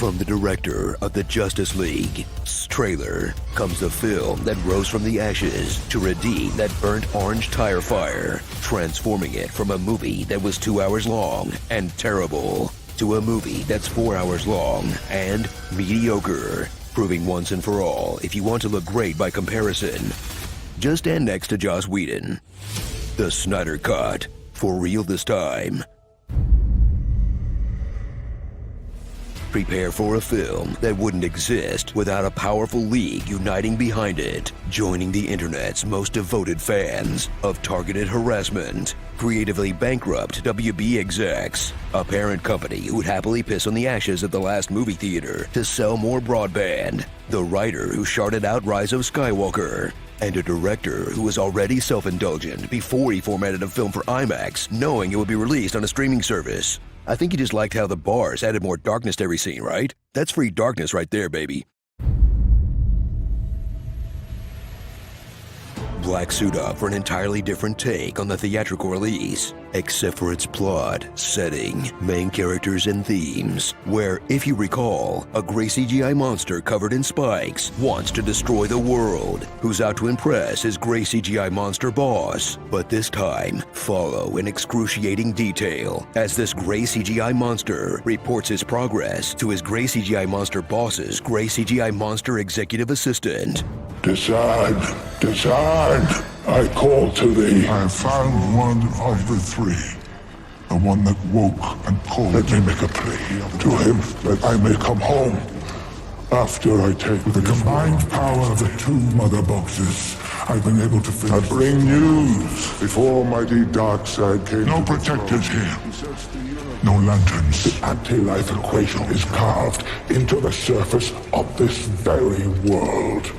From the director of the Justice League's trailer comes the film that rose from the ashes to redeem that burnt orange tire fire, transforming it from a movie that was 2 hours long and terrible to a movie that's 4 hours long and mediocre, proving once and for all, if you want to look great by comparison, just stand next to Joss Whedon. The Snyder Cut, for real this time. Prepare for a film that wouldn't exist without a powerful league uniting behind it, joining the internet's most devoted fans of targeted harassment, creatively bankrupt WB execs, a parent company who'd happily piss on the ashes at the last movie theater to sell more broadband, the writer who charted out Rise of Skywalker, and a director who was already self-indulgent before he formatted a film for IMAX, knowing it would be released on a streaming service. I think you just liked how the bars added more darkness to every scene, right? That's free darkness right there, baby. Black suit up for an entirely different take on the theatrical release, except for its plot, setting, main characters, and themes, where, if you recall, a gray CGI monster covered in spikes wants to destroy the world, who's out to impress his gray CGI monster boss. But this time, follow in excruciating detail as this gray CGI monster reports his progress to his gray CGI monster boss's gray CGI monster executive assistant. Decide. I call to thee. I have found one of the three. The one that woke and called. Let me make a plea to him that I may come home after I take With the combined power of the two mother boxes, I've been able to finish. I bring news before mighty Darkseid came. No protectors here. No lanterns. The anti-life equation is carved into the surface of this very world.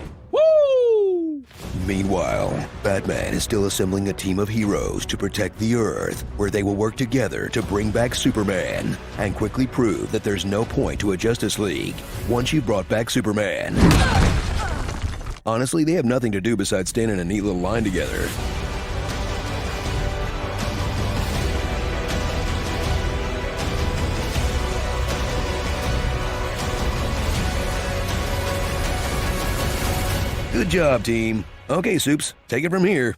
Meanwhile, Batman is still assembling a team of heroes to protect the Earth, where they will work together to bring back Superman, and quickly prove that there's no point to a Justice League once you've brought back Superman. Honestly, they have nothing to do besides stand in a neat little line together. Good job, team. Okay, Soups, take it from here.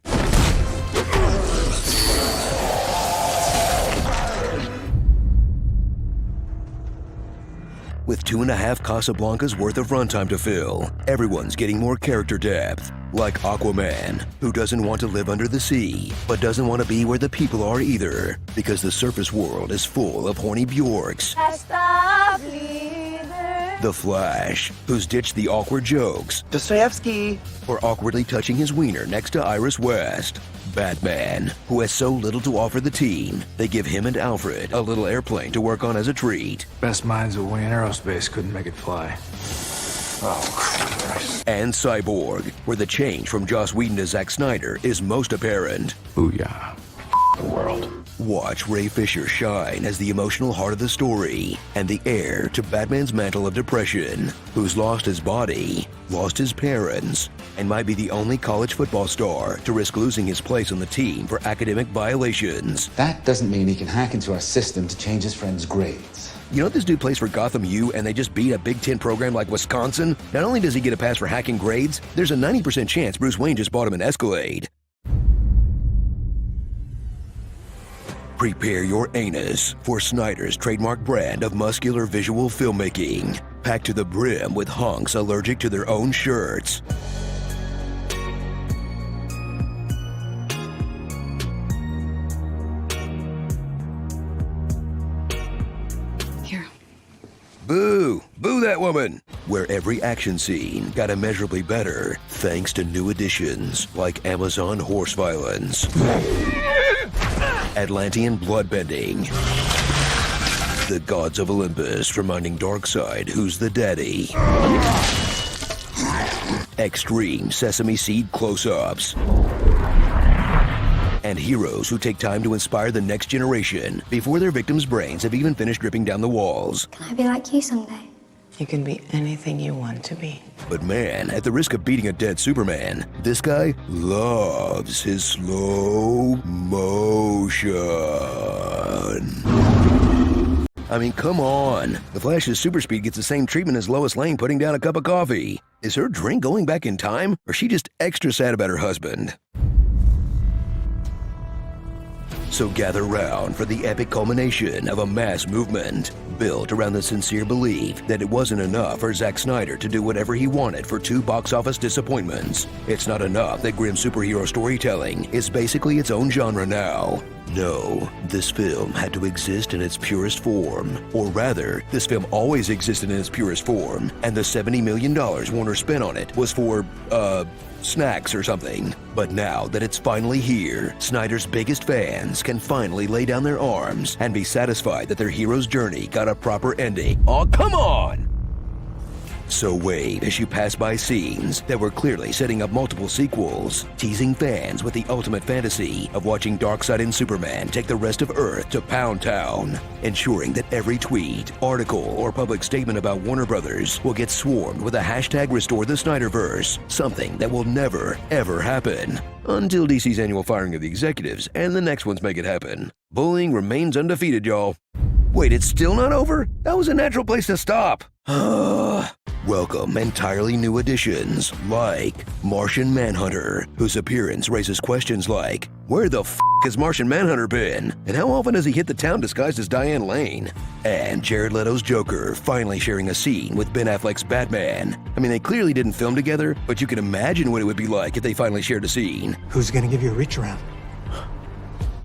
With 2.5 Casablancas worth of runtime to fill, everyone's getting more character depth. Like Aquaman, who doesn't want to live under the sea, but doesn't want to be where the people are either, because the surface world is full of horny Bjorks. The Flash, who's ditched the awkward jokes Dostoevsky for awkwardly touching his wiener next to Iris West. Batman, who has so little to offer the team, they give him and Alfred a little airplane to work on as a treat. Best minds away in aerospace couldn't make it fly. Oh, Christ. And Cyborg, where the change from Joss Whedon to Zack Snyder is most apparent. Booyah. The world. Watch Ray Fisher shine as the emotional heart of the story and the heir to Batman's mantle of depression, who's lost his body, lost his parents, and might be the only college football star to risk losing his place on the team for academic violations. That doesn't mean he can hack into our system to change his friends' grades. You know this dude plays for Gotham U and they just beat a Big Ten program like Wisconsin? Not only does he get a pass for hacking grades, there's a 90% chance Bruce Wayne just bought him an Escalade. Prepare your anus for Snyder's trademark brand of muscular visual filmmaking, packed to the brim with hunks allergic to their own shirts. Here. Boo! Boo that woman! Where every action scene got immeasurably better thanks to new additions like Amazon horse violence, Atlantean bloodbending, the gods of Olympus reminding Darkseid who's the daddy, extreme sesame seed close-ups, and heroes who take time to inspire the next generation before their victims' brains have even finished dripping down the walls. Can I be like you someday? You can be anything you want to be. But man, at the risk of beating a dead Superman, this guy loves his slow motion. I mean, come on. The Flash's super speed gets the same treatment as Lois Lane putting down a cup of coffee. Is her drink going back in time, or is she just extra sad about her husband? So gather round for the epic culmination of a mass movement built around the sincere belief that it wasn't enough for Zack Snyder to do whatever he wanted for 2 box office disappointments. It's not enough that grim superhero storytelling is basically its own genre now. No, this film had to exist in its purest form. Or rather, this film always existed in its purest form, and the $70 million Warner spent on it was for, snacks or something. But now that it's finally here, Snyder's biggest fans can finally lay down their arms and be satisfied that their hero's journey got a proper ending. Oh, come on! So wave as you pass by scenes that were clearly setting up multiple sequels, teasing fans with the ultimate fantasy of watching Darkseid and Superman take the rest of Earth to Pound Town, ensuring that every tweet, article, or public statement about Warner Brothers will get swarmed with a hashtag Restore the Snyderverse, something that will never, ever happen. Until DC's annual firing of the executives and the next ones make it happen. Bullying remains undefeated, y'all. Wait, it's still not over? That was a natural place to stop. Welcome entirely new additions like Martian Manhunter, whose appearance raises questions like, where the f*** has Martian Manhunter been? And how often has he hit the town disguised as Diane Lane? And Jared Leto's Joker finally sharing a scene with Ben Affleck's Batman. I mean, they clearly didn't film together, but you can imagine what it would be like if they finally shared a scene. Who's gonna give you a reach around?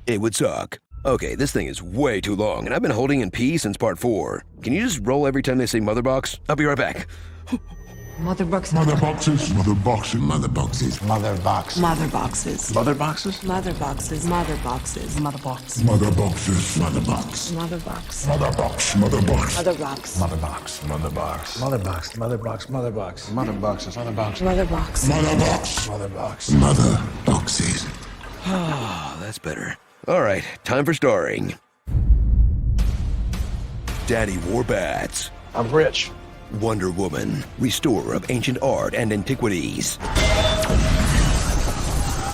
It would suck. Okay, this thing is way too long, and I've been holding in pee since part 4. Can you just roll every time they say mother box? I'll be right back. Mother boxes. Mother boxes. Mother boxes. Mother boxes. Mother box. Mother boxes. Mother boxes? Mother boxes. Mother boxes. Mother box. Mother boxes. Mother box. Mother box. Mother box. Mother box. Mother box. Mother box. Mother box. Mother box. Mother box. Mother box. Mother boxes. Mother box. Mother box. Mother box. Mother box. Mother boxes. Oh, that's better. All right, time for starring. Daddy Warbats. I'm rich. Wonder Woman, restorer of ancient art and antiquities.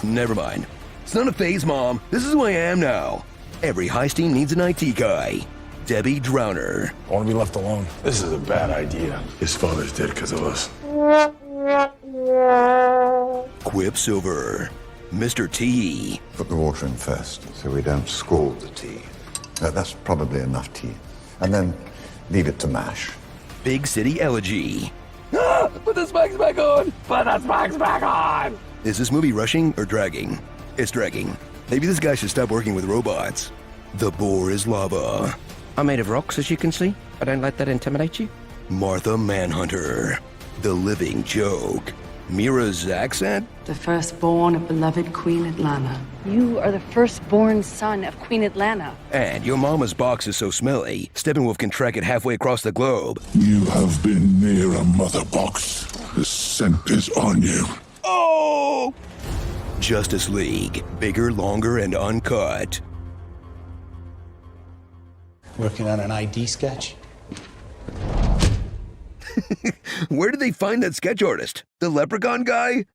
Never mind. It's not a phase, Mom. This is who I am now. Every heist team needs an IT guy. Debbie Drowner. I want to be left alone. This is a bad idea. His father's dead because of us. Quipsilver. Mr. T. Put the water in first, so we don't scald the tea. That's probably enough tea. And then leave it to mash. Big City Elegy. Put the spikes back on! Put the spikes back on! Is this movie rushing or dragging? It's dragging. Maybe this guy should stop working with robots. The Boar is Lava. I'm made of rocks, as you can see. I don't let that intimidate you. Martha Manhunter. The Living Joke. Mira's accent? The firstborn of beloved Queen Atlanta. You are the firstborn son of Queen Atlanta. And your mama's box is so smelly, Steppenwolf can track it halfway across the globe. You have been near a mother box. The scent is on you. Oh! Justice League. Bigger, longer, and uncut. Working on an ID sketch? Where did they find that sketch artist? The leprechaun guy?